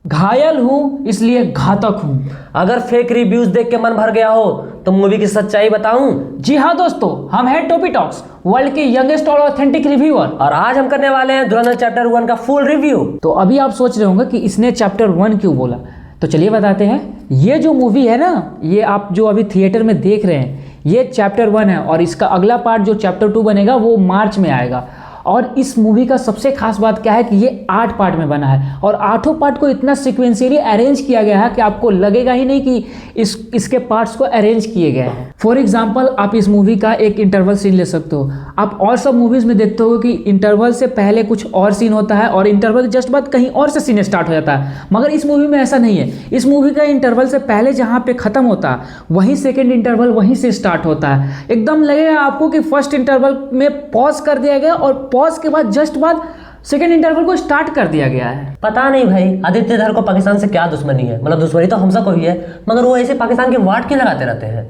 घायल हूँ इसलिए घातक हूँ। अगर फेक रिव्यूज देख के मन भर गया हो तो मूवी की सच्चाई बताऊं? जी हाँ दोस्तों, हम हैं टोपी टॉक्स, वर्ल्ड के यंगेस्ट और ऑथेंटिक रिव्यूअर। और आज हम करने वाले हैं धुरंधर चैप्टर 1 का फुल रिव्यू। तो अभी आप सोच रहे होंगे कि इसने चैप्टर 1 क्यों बोला, तो चलिए बताते हैं। ये जो मूवी है ना, ये आप जो अभी थिएटर में देख रहे हैं, ये चैप्टर 1 है और इसका अगला पार्ट जो चैप्टर 2 बनेगा वो मार्च में आएगा। और इस मूवी का सबसे खास बात क्या है कि ये 8 पार्ट में बना है और 8 पार्ट को इतना सिक्वेंशियली अरेंज किया गया है कि आपको लगेगा ही नहीं कि इसके पार्ट्स को अरेंज किए गए हैं। फॉर एग्जाम्पल, आप इस मूवी का एक इंटरवल सीन ले सकते हो। आप और सब मूवीज़ में देखते हो कि इंटरवल से पहले कुछ और सीन होता है और इंटरवल के जस्ट बाद कहीं और से सीन स्टार्ट हो जाता है, मगर इस मूवी में ऐसा नहीं है। इस मूवी का इंटरवल से पहले जहाँ पे ख़त्म होता है वहीं सेकेंड इंटरवल वहीं से स्टार्ट होता है। एकदम लगेगा आपको कि फर्स्ट इंटरवल में पॉज कर दिया गया और पॉज के बाद जस्ट बाद सेकेंड इंटरवल को स्टार्ट कर दिया गया है। पता नहीं भाई, आदित्य धर को पाकिस्तान से क्या दुश्मनी है। मतलब दुश्मनी तो हम सबको ही है, मगर वो ऐसे पाकिस्तान के वार्ड क्यों लगाते रहते हैं।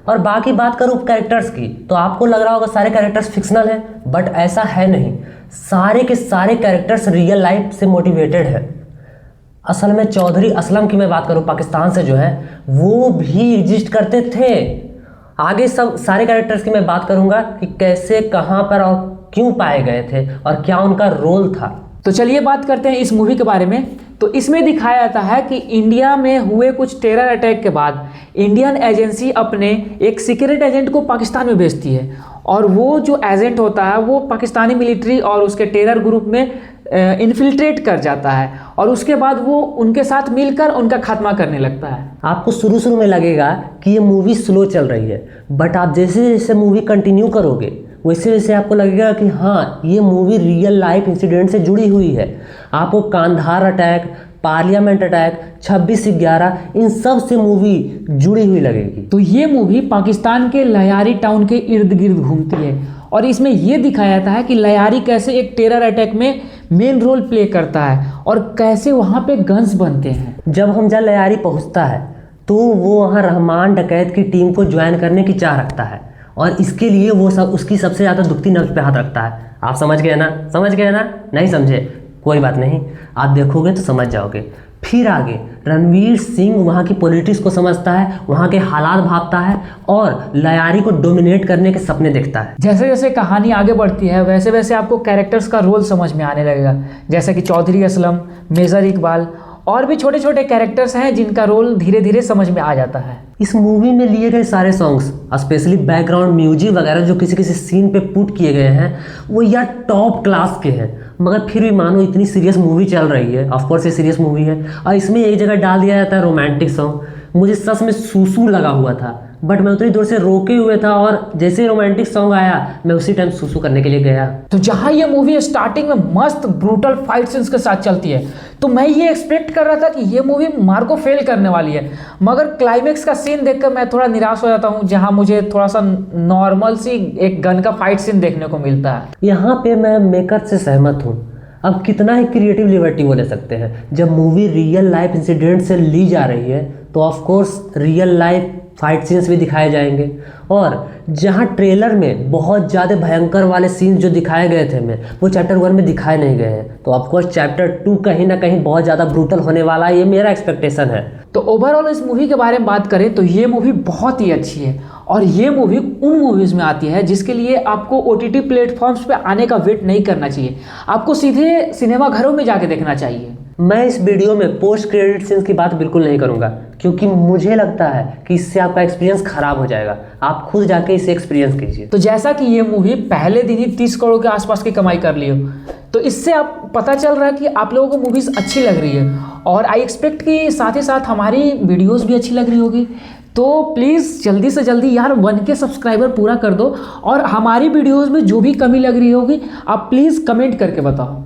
और बाकी बात करूँ कैरेक्टर्स की, तो आपको लग रहा होगा सारे कैरेक्टर्स फिक्शनल हैं, बट ऐसा है नहीं। सारे के सारे कैरेक्टर्स रियल लाइफ से मोटिवेटेड है। असल में चौधरी असलम की मैं बात करूँ, पाकिस्तान से जो है वो भी एग्जिस्ट करते थे। आगे सब सारे कैरेक्टर्स की मैं बात करूँगा कि कैसे, कहाँ पर और क्यों पाए गए थे और क्या उनका रोल था। तो चलिए बात करते हैं इस मूवी के बारे में। तो इसमें दिखाया जाता है कि इंडिया में हुए कुछ टेरर अटैक के बाद इंडियन एजेंसी अपने एक सीक्रेट एजेंट को पाकिस्तान में भेजती है और वो जो एजेंट होता है वो पाकिस्तानी मिलिट्री और उसके टेरर ग्रुप में इन्फिल्ट्रेट कर जाता है और उसके बाद वो उनके साथ मिलकर उनका खात्मा करने लगता है। आपको शुरू में लगेगा कि ये मूवी स्लो चल रही है, बट आप जैसे जैसे मूवी कंटिन्यू करोगे वैसे वैसे आपको लगेगा कि हाँ, ये मूवी रियल लाइफ इंसिडेंट से जुड़ी हुई है। आपको कांधार अटैक, पार्लियामेंट अटैक, 26/11 इन सब से मूवी जुड़ी हुई लगेगी। तो ये मूवी पाकिस्तान के लयारी टाउन के इर्द गिर्द घूमती है और इसमें ये दिखाया जाता है कि लयारी कैसे एक टेरर अटैक में मेन रोल प्ले करता है और कैसे वहाँ पे गन्स बनते हैं। जब हमजा लयारी पहुँचता है तो वो वहाँ रहमान डकैत की टीम को ज्वाइन करने की चाह रखता है और इसके लिए वो सब उसकी सबसे ज़्यादा दुखती नब्ज पे हाथ रखता है। आप समझ गए ना? समझ गए ना? नहीं समझे कोई बात नहीं, आप देखोगे तो समझ जाओगे। फिर आगे रणवीर सिंह वहाँ की पॉलिटिक्स को समझता है, वहाँ के हालात भांपता है और लयारी को डोमिनेट करने के सपने देखता है। जैसे जैसे कहानी आगे बढ़ती है वैसे वैसे आपको कैरेक्टर्स का रोल समझ में आने लगेगा, जैसे कि चौधरी असलम, मेजर इकबाल और भी छोटे छोटे कैरेक्टर्स हैं जिनका रोल धीरे धीरे समझ में आ जाता है। इस मूवी में लिए गए सारे सॉन्ग्स, स्पेशली बैकग्राउंड म्यूजिक वगैरह जो किसी किसी सीन पे पुट किए गए हैं, वो यार टॉप क्लास के हैं। मगर फिर भी मानो इतनी सीरियस मूवी चल रही है, ऑफकोर्स ये सीरियस मूवी है, और इसमें एक जगह डाल दिया जाता है रोमांटिक सॉन्ग। मुझे सच में सूसू लगा हुआ था, बट मैं उतनी दूर से रोके हुए था और जैसे ही रोमांटिक सॉन्ग आया मैं उसी टाइम सूसू करने के लिए गया। तो जहाँ ये मूवी स्टार्टिंग में मस्त ब्रूटल फाइट सीन्स के साथ चलती है तो मैं ये एक्सपेक्ट कर रहा था कि ये मूवी मार को फेल करने वाली है, मगर क्लाइमेक्स का सीन देखकर मैं थोड़ा निराश हो जाता हूँ, जहाँ मुझे थोड़ा सा नॉर्मल सी एक गन का फाइट सीन देखने को मिलता है। यहाँ पे मैं मेकर से सहमत हूँ। अब कितना ही क्रिएटिव लिबर्टी वो ले सकते हैं। जब मूवी रियल लाइफ इंसिडेंट से ली जा रही है तो of course real life fight scenes भी दिखाए जाएंगे, और जहाँ ट्रेलर में बहुत ज़्यादा भयंकर वाले सीन्स जो दिखाए गए थे वो चैप्टर 1 में दिखाए नहीं गए हैं, तो ऑफ कोर्स चैप्टर 2 कहीं ना कहीं बहुत ज़्यादा ब्रूटल होने वाला है, ये मेरा एक्सपेक्टेशन है। तो ओवरऑल इस मूवी के बारे में बात करें तो ये मूवी बहुत ही अच्छी है और ये मूवी उन मूवीज़ में आती है जिसके लिए आपको OTT प्लेटफॉर्म्स पे आने का वेट नहीं करना चाहिए, आपको सीधे सिनेमा घरों में जाके देखना चाहिए। मैं इस वीडियो में पोस्ट क्रेडिट सीन्स की बात बिल्कुल नहीं करूंगा, क्योंकि मुझे लगता है कि इससे आपका एक्सपीरियंस खराब हो जाएगा। आप खुद जाके इसे एक्सपीरियंस कीजिए। तो जैसा कि ये मूवी पहले दिन ही 30 करोड़ के आसपास की कमाई कर ली हो, तो इससे आप पता चल रहा है कि आप लोगों को मूवीज़ अच्छी लग रही है और आई एक्सपेक्ट कि साथ ही साथ हमारी वीडियोस भी अच्छी लग रही होगी। तो प्लीज़ जल्दी से जल्दी यार 1K सब्सक्राइबर पूरा कर दो और हमारी वीडियोस में जो भी कमी लग रही होगी आप प्लीज़ कमेंट करके बताओ।